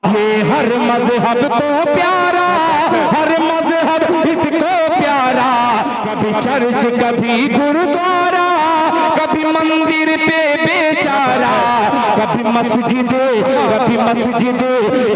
ये हर मजहब को प्यारा, हर मजहब इसको प्यारा। कभी चर्च कभी गुरुद्वारा, कभी मंदिर पे बेचारा, कभी मस्जिद, कभी मस्जिद,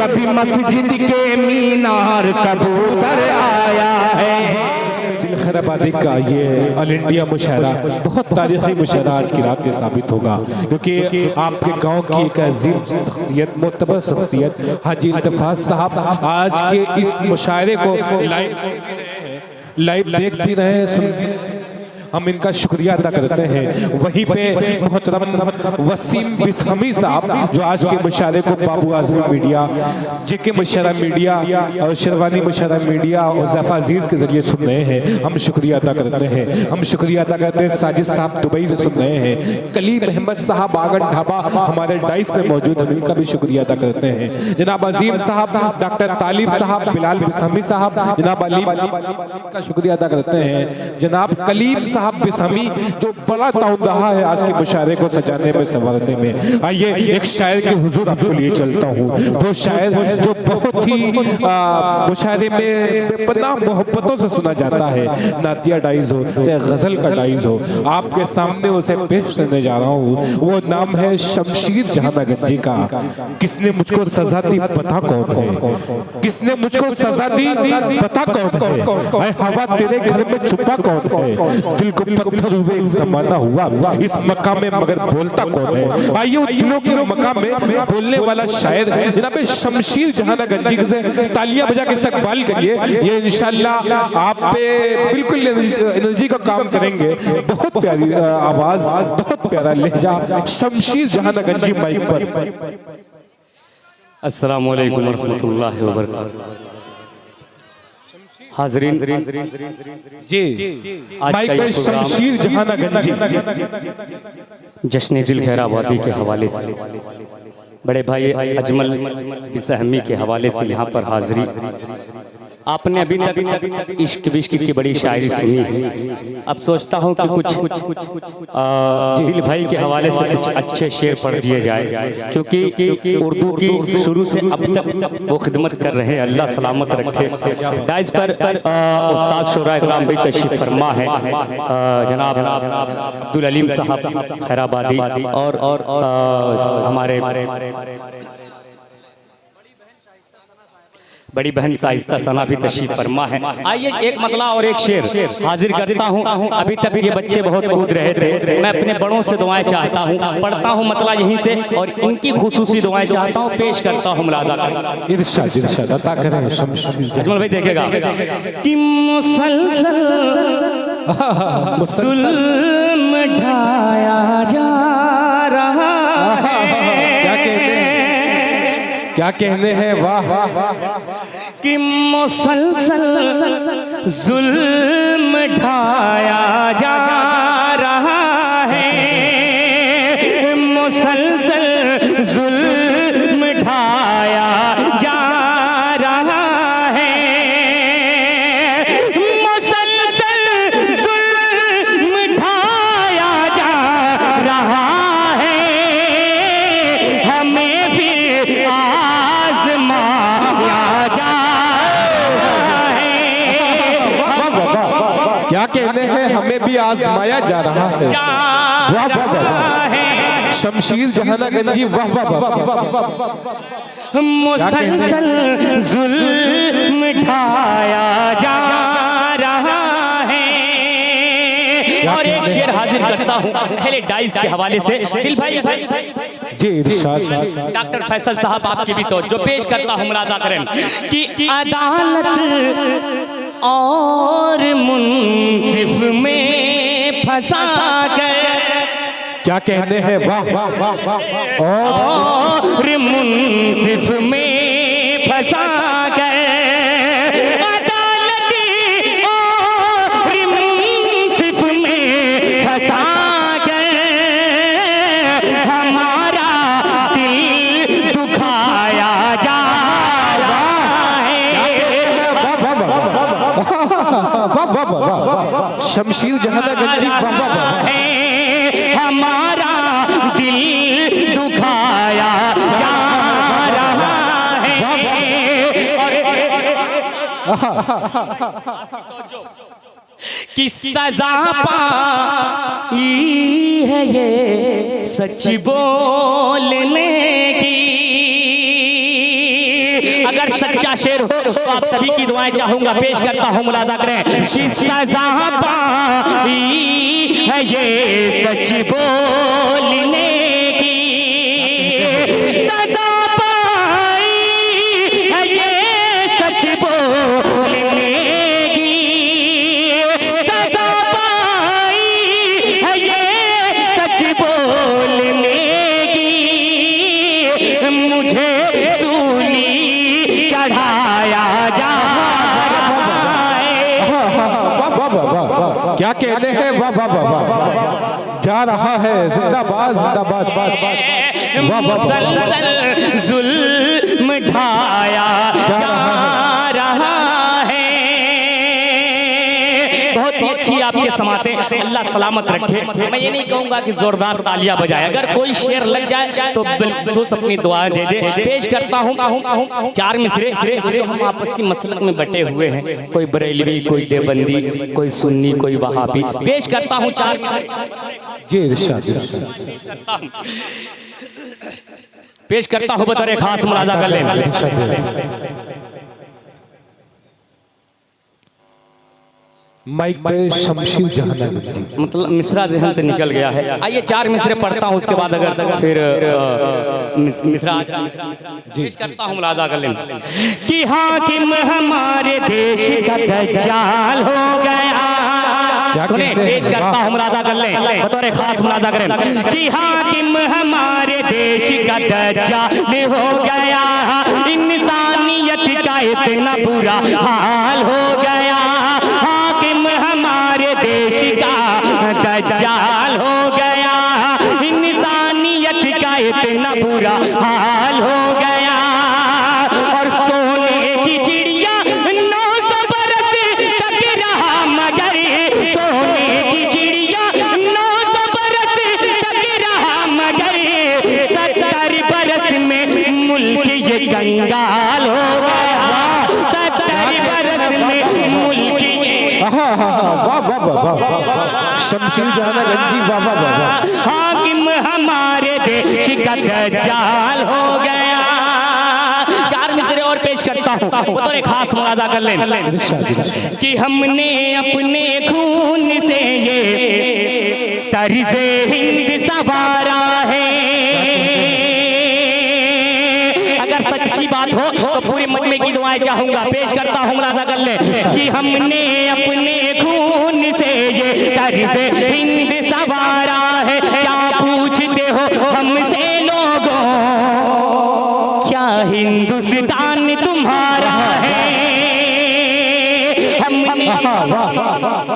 कभी मस्जिद के मीनार कबूतर आया है। खैराबादी का ये ऑल इंडिया मुशायरा बहुत तारीखी मुशायरा आज की रात में साबित होगा, क्योंकि आपके गांव की एक अजीम शख्सियत, मोतबर शख्सियत हाजी इल्तिफात साहब आज के इस मुशायरे को लाइव देख भी रहे हैं। हम इनका शुक्रिया अदा करते हैं। वहीं पे मोहतरम वसीम बिस्हमी साहब जो आज के मुशायरे को बाबू आजमी मीडिया, जेके मुशायरा मीडिया और शेरवानी मुशायरा मीडिया और ज़ैफ़ा अजीज़ के जरिए सुन रहे हैं, हम शुक्रिया अदा करते हैं। हम शुक्रिया अदा करते हैं साजिद साहब दुबई से सुन रहे हैं, कलीम अहमद साहब आगन ढाबा हमारे डाइस पे मौजूद, हम इनका भी शुक्रिया अदा करते हैं। जनाब अजीम साहब, डॉक्टर तालिब साहब, बिलाल बिस्हमी साहब, जनाब अली का शुक्रिया अदा करते हैं। जनाब कलीम साहब बिस्हमी जो बड़ा ताउन रहा है आज के मुशायरे को सजाने में, संवारने में। आइए एक शायर के हुजूर आपको लिए चलता हूँ, वो शायर जो बहुत ही मुशायरे में बेपनाह मोहब्बतों से सुना जाता है, नातिया डाइज हो चाहे गजल का डाइज हो, आपके सामने उसे पेश करने जा रहा हूँ। वो नाम है शमशीर जहानागंजी का। किसने मुझको सजा दी पता कौन है, किसने मुझको सजा दी पता कौन है, हवा तेरे घर में छुपा कौन है, दिल को पत्थर हुए एक जमाना हुआ इस मकाम में मगर बोलता कौन है। आइए उन दिलों के मकाम में बोलने वाला शायर जनाब शमशीर जहानागंजी से तालियां बजा के इस्तकबाल करिए। ये इंशाल्लाह आप पे बिल्कुल एनर्जी का काम करेंगे। बहुत प्यारी आवाज, बहुत प्यारा लहजा, शमशीर जहानागंजी माइक पर। अस्सलामु अलैकुम वरहमतुल्लाहि वबरकातुहू। हाज़रीन जी माइक पर शमशीर जहानागंजी जश्न दिल खैराबादी के हवाले से बड़े भाई अजमल बिस्हमी के हवाले से यहाँ पर हाज़री। आपने अभी तक इश्क विश्क की बड़ी शायरी सुनी है। अब सोचता हूँ कि कुछ दिल भाई के हवाले से कुछ अच्छे शेर पढ़ दिए जाए, क्योंकि उर्दू की शुरू से अब तक वो खिदमत कर रहे हैं। अल्लाह सलामत रखे। डाइज पर उस्ताद शुरा इकराम भी तशरीफ फरमा है, जनाब अब्दुल अलीम साहब खैराबादी और हमारे बड़ी बहन साइस्ता सना भी तशरीफ फरमा है। आइए एक मतला और एक शेर हाजिर करता हूँ। अभी तक ये बच्चे बहुत कूद रहे थे, मैं अपने बड़ों से दुआएं चाहता हूँ, पढ़ता हूँ मतला यहीं से और इनकी खुसूसी दुआएं चाहता हूँ, पेश करता हूँ मुलाजा कर। इरशाद इरशाद अता करें अजमल भाई देखेगा कि मुसलसल जुल्म ढाया जा रहा क्या कहने हैं, वाह कि मुसलसल जुल्म ढाया जा रहा है, मुसलसल जुल्म ढाया जा रहा है, मुसलसल जुल्म ढाया जा रहा है, हमें भी क्या कहने हैं, हमें भी आजमाया जा रहा है। वाह वाह वाह, शमशीर जहानागंजी वाह वाह वाह। मुसलसल जुल्म ढाया जा रहा है। और एक शेर हाजिर करता हूँ पहले डाइस के हवाले से। दिल भाई जी इरशाद। डॉक्टर फैसल साहब आपकी भी तो जो पेश करता हूँ मुलाजा करें कि अदालत और मुंसिफ में फंसा कर, क्या कहने हैं, वाह वाह वाह, और मुंसिफ में फंसा कर, अदालती और मुंसिफ में फंसा कर, हमारा दिल दुखाया जा रहा है। वाह वाह वाह, शमशीर जहानागंजी वाह वाह वाह, हमारा दिल दुखाया जा रहा है। कि सजा पाई है ये सच बोलने की। अगर सच्चा शेर हो तो आप सभी की दुआएं चाहूंगा, पेश करता हूं, मुलाजा करें। कि सजा पाई है ये सच बोलने की, सजा पाई है ये सच बोलने की, सजा पाई है ये सच बोलने की। मुझे सूली चढ़ाया जाए। क्या कहते हैं, वाह वाह वाह वाह, जा रहा है जिंदाबाद जिंदाबाद। मुसलसल जुल्म ढाया जा रहा है। बहुत ही अच्छी आपके समाते, अल्लाह सलामत रखे। मैं ये नहीं कहूंगा कि जोरदार तालियां बजाए, अगर कोई शेर लग जाए तो बिल्कुल अपनी दुआएं दे दे। पेश करता हूं 4 मिसरे जो हम आपसी मसलक में बटे हुए हैं, कोई बरेलवी, कोई देवबंदी, कोई सुन्नी, कोई वहाबी। पेश करता हूं 4 पेश करता हूं, बतौर खास मुलाजा कर लें। माइक पे शमशीर जहानागंजी, मतलब मिसरा जहन से निकल गया है। आइए 4 मिसरे पढ़ता हूं, उसके बाद अगर फिर मिसरा पेश करता हूं, मुलाजा कर लें। कि हाकिम हमारे देश का दज्जाल हो गया। सुने, पेश करता हूं, मुलाजा कर लें, बतौर खास मुलाजा करें। कि हाकिम हमारे देश का दज्जाल हो गया, इंसानियत का इतना बुरा हाल हो गया। हाकिम हमारे देश का दज्जाल हो गया, इंसानियत का इतना बुरा हाल हो गया। और सोने की चिड़िया 900 बरस तक रहा, मगर सोने की चिड़िया 900 बरस तक रहा, मगर 70 बरस में मुल्क ये कंगाल हो गया। 70 बरस में मुल्क शमशीर जहानागंजी, वाह वाह वाह। हाकिम हमारे देश का दज्जाल हो गया। 4 मिसरे और पेश करता हूँ, बतौर खास मुलाजा कर लें। कि हमने अपने खून से ये तर्ज़े हिंद संवारा है। अगर सच्ची बात हो तो पूरी मजमे की दुआएं चाहूंगा, पेश करता हूं, मुलाजा कर ले। कि हमने अपने खून से ये तर्ज़े हिंद संवारा है। क्या पूछते हो हमसे लोगों, क्या हिंदुस्तान तुम्हारा है? हमने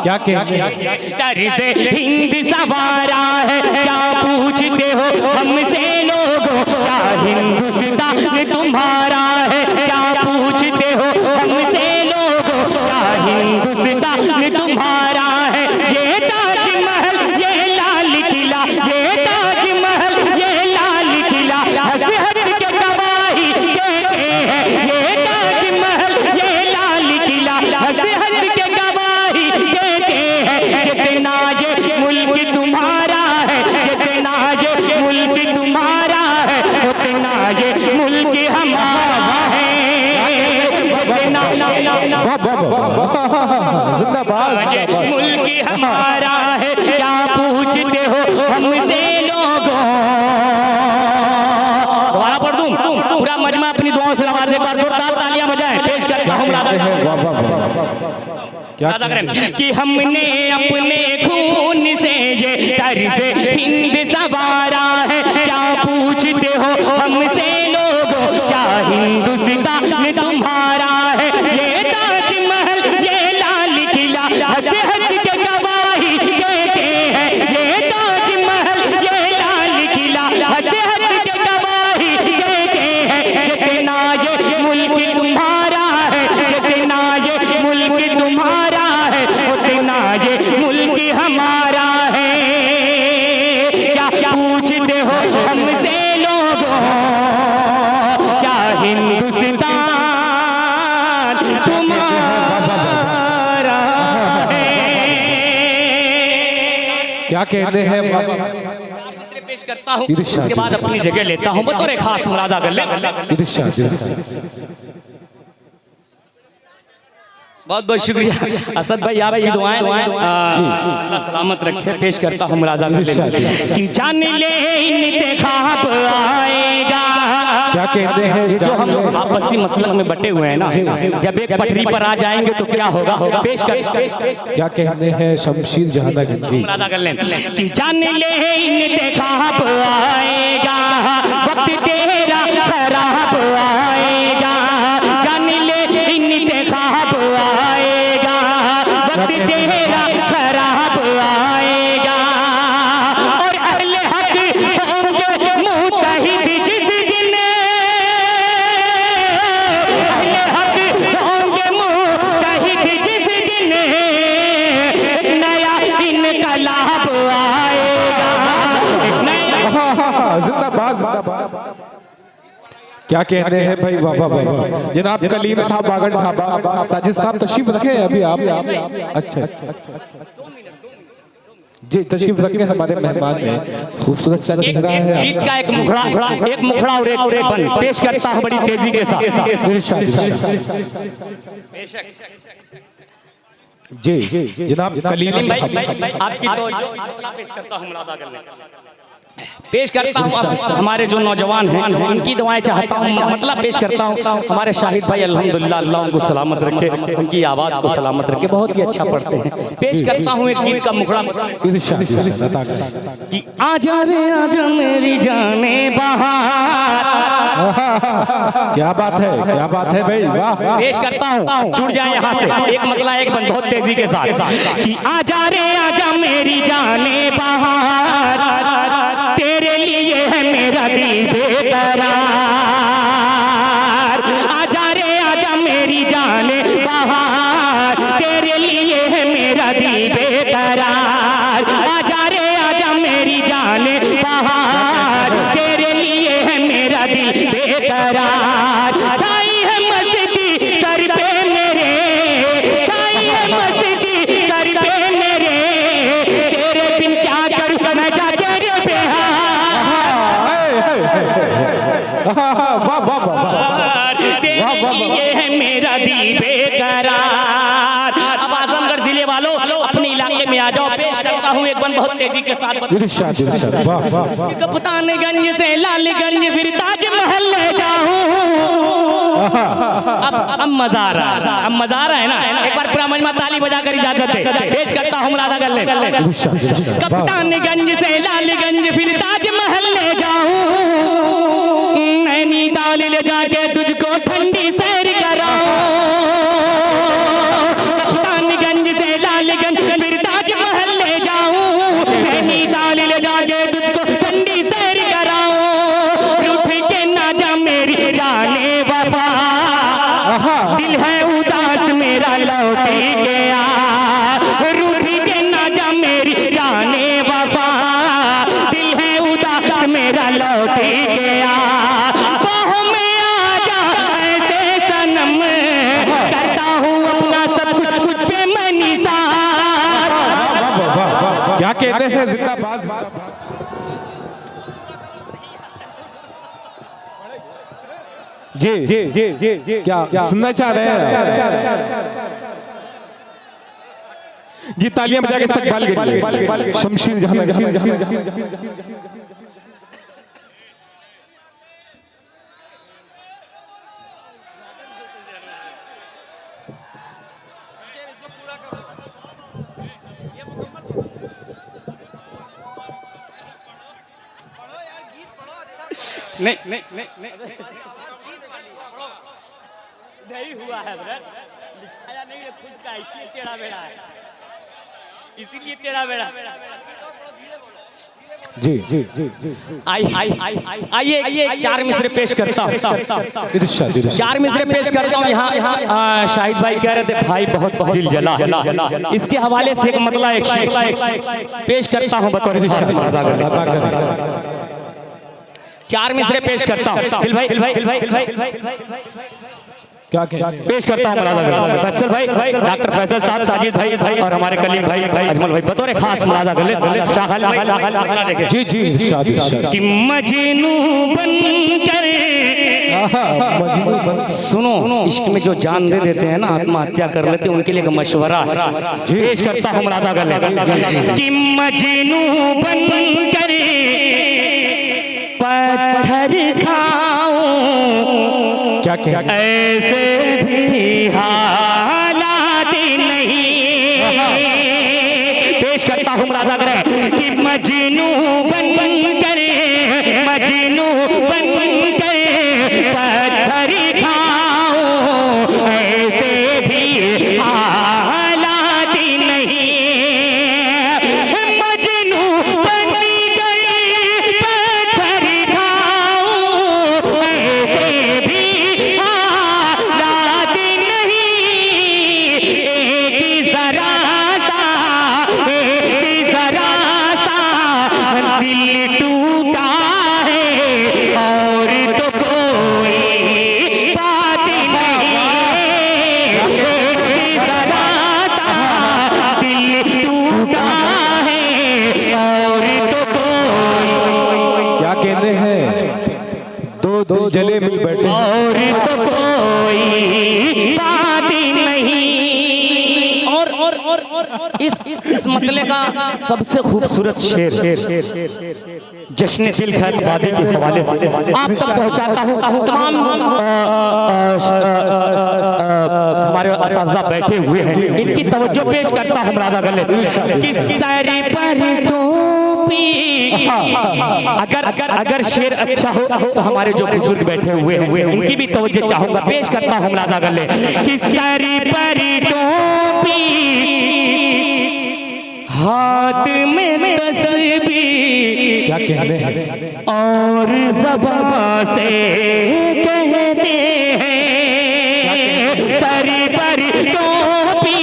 क्या कहते हैं, तर्ज़े हिंद संवारा है। क्या पूछते हो हमसे लोगों, क्या हिंदुस्तान तुम्हारा है? क्या पूछते हो हमसे लोगों, क्या हिंदुस्तान तुम्हारा है? ये ताजमहल, ये लाल किला, ये ताजमहल, ये लाल किला हसरत के गवाही देते हैं। ये ताजमहल, ये लाल किला हसरत के गवाही देते हैं। जितना ये मुल्क तुम्हारा है, जितना ये मुल्क तुम्हारा है, उतना ये मुल्क हमारा है। जिंदाबाद, मुल्क हमारा है। क्या पूछते हो हमसे लोगों? दोबारा पढ़ दूं, पूरा मजमा अपनी दुआओं से नवाज़े, एक बार जोरदार तालियां बजाएं। पेश करता हूं कि हमने अपने खून से ये तर्ज़े हिंद संवारा है। क्या पूछते हो हमसे लोगों, क्या हिंदुस्तान तुम्हारा है? ये ताजमहल, ये लाल किला हसरत के गवाही देते हैं। ये ताजमहल, ये लाल किला हसरत के गवाही देते हैं। जितना ये मुल्क तुम्हारा है, जितना ये मुल्क तुम्हारा है, उतना ये मुल्क हमारा है। क्या पूछते हो हमसे लोगों, क्या कहते हैं पेश करता हूँ, उसके बाद अपनी जगह लेता हूँ, बतौर खास मुरादा कर ले। बहुत बहुत शुक्रिया असद भाई, आपकी दुआएं अल्लाह सलामत रखे। पेश करता हूँ मुलाजा कि जान ले इंतखाब आएगा। क्या कहते हैं जो हम आपसी मसलक में बटे हुए हैं ना, जब एक पटरी पर आ जाएंगे तो क्या होगा? पेश कर क्या कहते हैं शमशीर जहाना गंजी, मुलाजा कर लें कि जान ले इंतखाब आएगा, वक्त तेरा खराब आएगा। जान ले इंतखाब आएगा, वक्त तेरा खराब आएगा। और अहले हक होंगे मुत्तहिद जिस दिन, अहले हक होंगे मुत्तहिद जिस दिन, नया इनकलाब आएगा। जिंदाबाद जिंदाबाद। क्या कहते हैं भाई? वाह वाह वाह। जनाब कलीम साहब बागड़ ढाबा, साजिद साहब तशरीफ रखे अभी आप? अच्छा जी, तशरीफ रखे हमारे मेहमान में। खूबसूरत चल रहा है गीत का एक मुखड़ा और एक बन पेश करता हूँ बड़ी तेजी के साथ। जी जनाब कलीम साहब, आपकी तो पेश करता हूँ, मुलाजा कर लें। पेश करता हूँ हमारे जो नौजवान हैं उनकी दुआएं चाहता हूँ, मतलब पेश करता हूँ हमारे शाहिद भाई, अल्हम्दुलिल्लाह अल्लाह उनको सलामत रखे, उनकी आवाज़ को सलामत रखे, बहुत ही अच्छा पढ़ते हैं। पेश करता हूँ एक गीत का मुखड़ा कि आजा रे आजा मेरी जाने बहार। क्या बात है, क्या बात है भाई, वाह। पेश करता हूँ, जुड़ जाए यहाँ से, एक मतला एक बंद बहुत तेजी के साथ कि आजा रे आजा मेरी जाने बहार, तेरे लिए है मेरा दिल बेकरार। आजा रे आजा मेरी जाने बहार, तेरे लिए है मेरा दिल बेकरार। आजा रे आजा मेरी जाने बहार, तेरे लिए है मेरा दिल बेकरार। छाई है मस्ती सर पे मेरे, छाई है मस्ती सर पे मेरे, तेरे बिन क्या करूं मैं जाके रे बिहार। तेरे लिए है मेरा दिल बेकरार। अब आजमगढ़ जिले वालों अपने इलाके में आ जाओ। पेश करता हूँ एक बंद बहुत तेजी के साथ। कप्तानगंज से लालगंज फिर ताजमहल ले जाऊं। अब मजा आ रहा है, अब मजा आ रहा है ना। एक बार पूरा मजमा ताली बजा कर इजाजत दे। पेश करता हूँ मुलाजा कर ले। कप्तानगंज से लालगंज फिर ताजमहल ले जाऊं, नैनीताल ले जाके तुझको ठंडी सैर कराऊं। कप्तानगंज से लालगंज फिर ताजमहल ले जाऊं, नैनीताल ले जाके तुझको ठंडी सैर कराऊं। रूठ के ना जा मेरी जाने वफा, दिल है उदास मेरा लौट गया। रूठ के ना जा मेरी जाने वफा, दिल है उदास मेरा लौट गया। बाहों में आ जा ऐसे सनम, करता हूँ अपना सब कुछ तुझ पे मैं निसार। क्या कहते हैं? जिंदाबाद। जी क्या सुनना चाह रहे हैं? जी तालियां बजा के इस्तकबाल करिए शमशीर जहां। नहीं हुआ है ब्रदर, लिखाया नहीं है खुद का, इसलिए टेढ़ा बेड़ा है, इसीलिए टेढ़ा बेड़ा। जी आइए चार मिसरे पेश करता हूँ। चार मिसरे पेश करता हूँ। यहाँ शाहिद भाई कह रहे थे भाई बहुत बहुत दिल जला, इसके हवाले से एक मतला एक शेर पेश करता हूँ बतौर। चार मिसरे पेश करता हूँ। क्या कहते हैं? पेश करता हूँ मुरादा फैसल भाई, डॉक्टर फैसल साहब, साजिद भाई और हमारे कलीम भाई अजमल भाई बतौर खास मुरादा गले शाहल भाई। जी जी इरशाद इरशाद। कि मजनू बनकर सुनो, इश्क में जो जान दे देते हैं ना, आत्महत्या कर लेते हैं, उनके लिए एक मशवरा है। पेश करता हूँ मुरादा गले कि मजनू बनकर पत्थर खाऊं, क्या कहते हैं? ऐसे भी हालात नहीं। पेश करता हूँ मुरादा गले कि मजनू बनकर मजनू बनकर पत्थर खाऊं, ऐसे भी हालात नहीं। मजनू बनकर पत्थर खाऊं, ऐसे भी हालात नहीं। एक जरा सा दिल टूटा है और तो कोई बात नहीं। जरा सा दिल टूटा है और तो कोई, क्या कहते हैं? दो जले मिल बैठे और तो कोई बात नहीं। और इस मतले का सबसे खूबसूरत शेर जश्न दिल खैर वादे के हवाले से आप तक पहुंचाता हूं। तमाम हमारे असातिज़ा बैठे हुए हैं, इनकी तवज्जो पेश करता हूं मुरादा गले कि सर पर टोपी। अगर शेर अच्छा हो तो हमारे जो बुजुर्ग बैठे हुए हैं उनकी भी तवज्जो चाहूंगा। पेश करता हूं मुरादा गले कि सर पर टोपी, हाथ में तस्बीह, क्या कहते हैं? और ज़बान से कहते हैं। सर पर टोपी,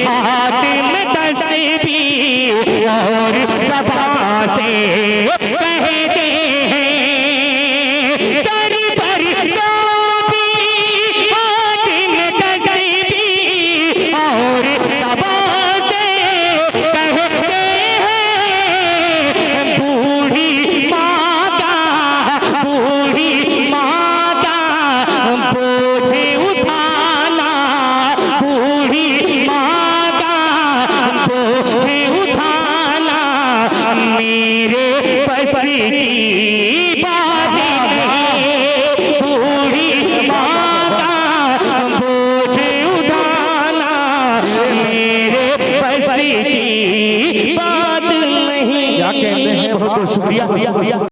हाथ में तस्बीह और ज़बान से कहते हैं। सर पर टोपी, हाथ में तस्बीह और ज़बान से कहते हैं। बूढ़ी माँ का बोझ उठाना, बूढ़ी माँ का बोझ उठाना मेरे बस की बात नहीं। बूढ़ी माँ का बोझ उठाना मेरे बस की बात नहीं। क्या कहते हैं? बहुत बहुत शुक्रिया।